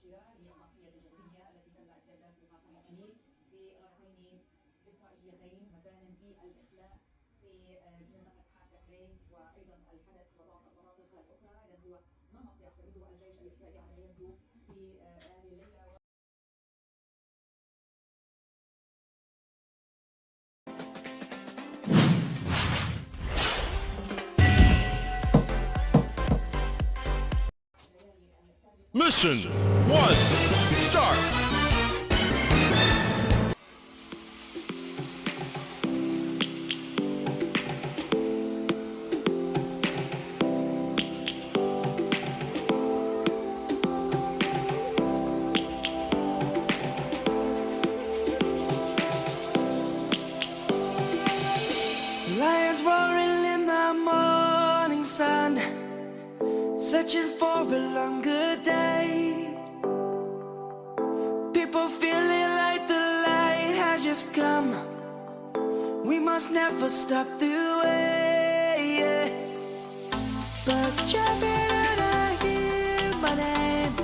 مباشرة للضحية الجوية التي تم استهدافها قبل قليل بغارتين إسرائيليتين مثلا بالإخلاء في منطقة حاد تحرير وأيضا الحدث وبعض المناطق الأخرى. إذا هو نمط يعتمده الجيش الإسرائيلي على ما يبدو في هذه الليلة. Mission 1, start! Lions roaring in the morning sun, searching for a longer day. People feeling like the light has just come. We must never stop the way. Birds chirping and I hear my name,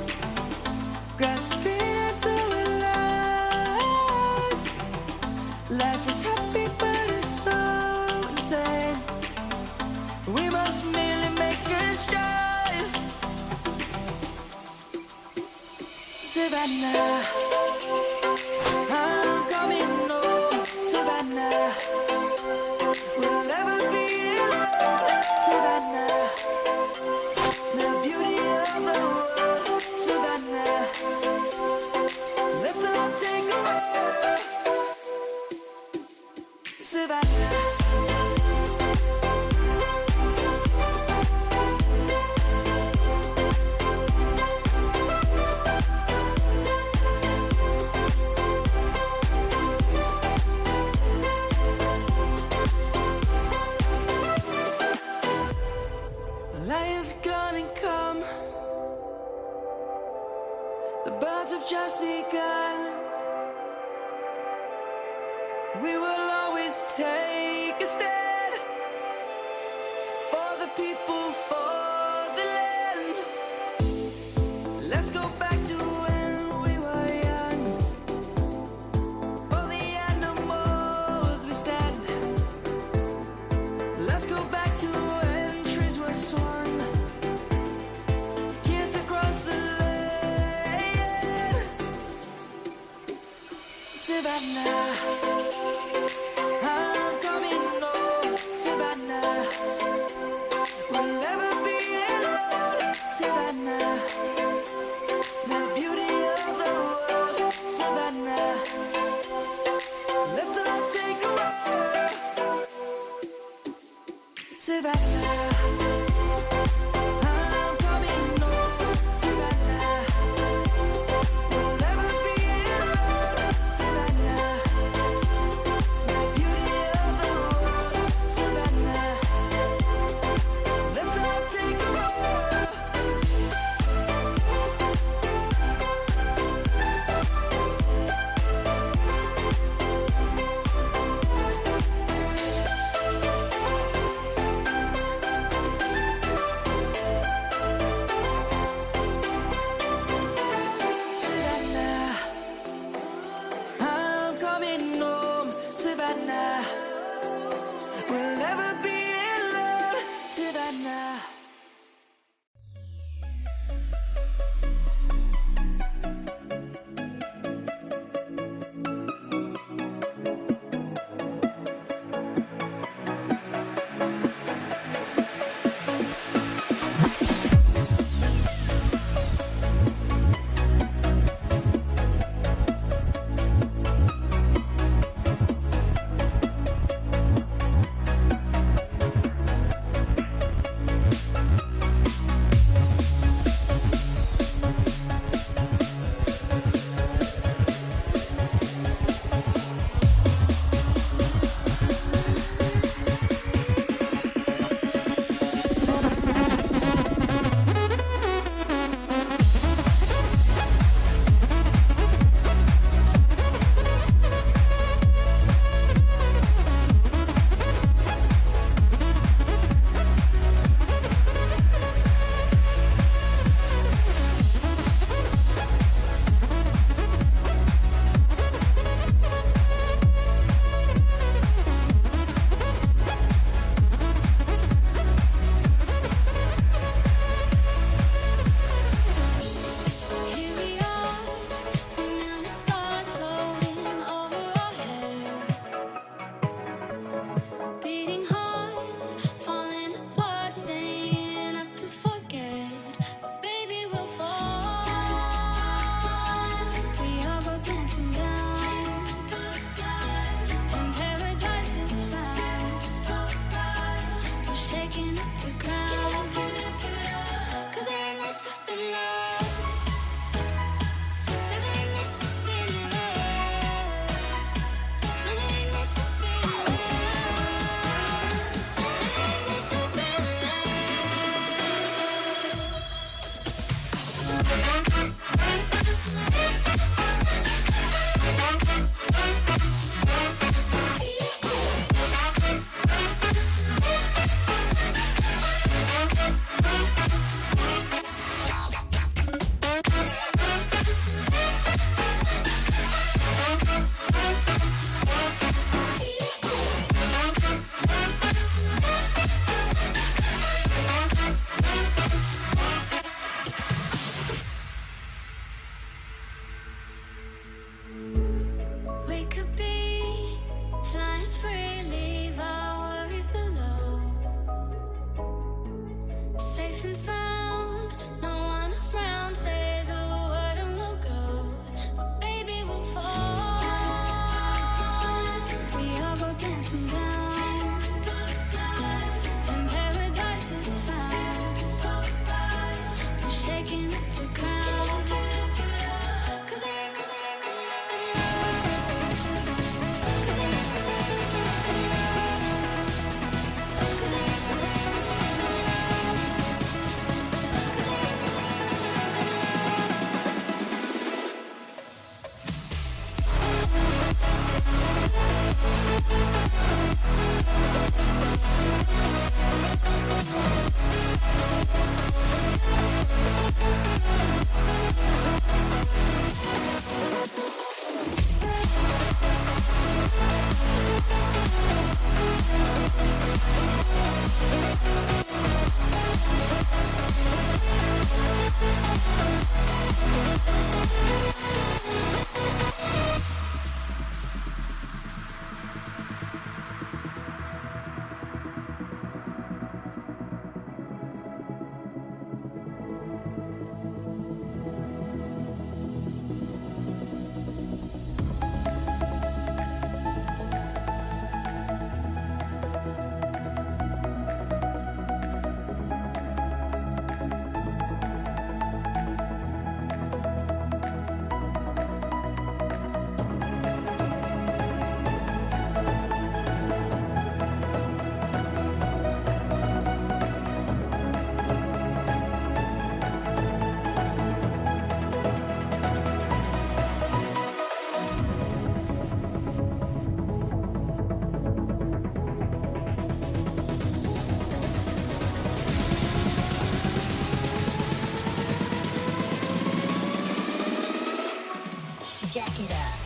grasping into a life. Life is happy but it's so insane. We must merely make a start. Savannah, I'm coming home. Savannah, we'll never be alone. Savannah, the beauty of the world. Savannah, let's all take a walk. Savannah. Lions gonna come. The birds have just begun. We will always take a stand for the people, for the land. Let's go back to when we were young. For the animals we stand. Let's go back to when trees were swung. Kids across the land. Savannah, I'm coming home. Savannah, we'll never be alone. Savannah, the beauty of the world. Savannah, let's all take a walk. Savannah, I'm coming home. Savannah, we'll never be alone. Savannah, the beauty of the world. Savannah, let's all take a walk. Jack it up.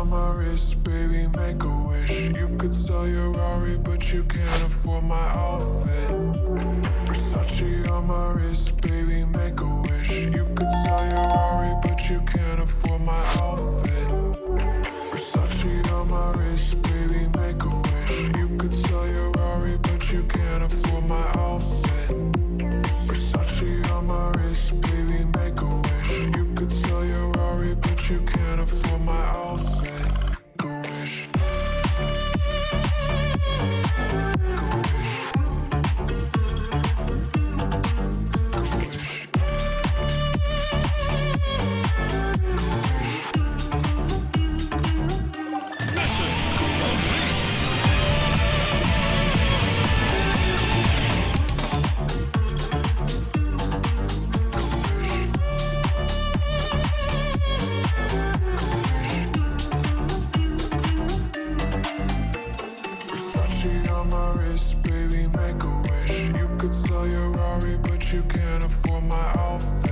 on my wrist, baby, make a wish. You could sell your Rari, but you can't afford my outfit. Versace on my wrist, baby, make a wish. You could sell your Rari, but you can't afford my outfit. Versace on my wrist, baby, make a wish. You could sell your Rari, but you can't afford my outfit. Versace on my wrist, baby, make a wish. You could sell your Rari, but you can't afford my outfit. Go wish. Go wish. Go wish. Versace on my wrist, baby, make a wish. You could sell your Rari, but you can't afford my outfit.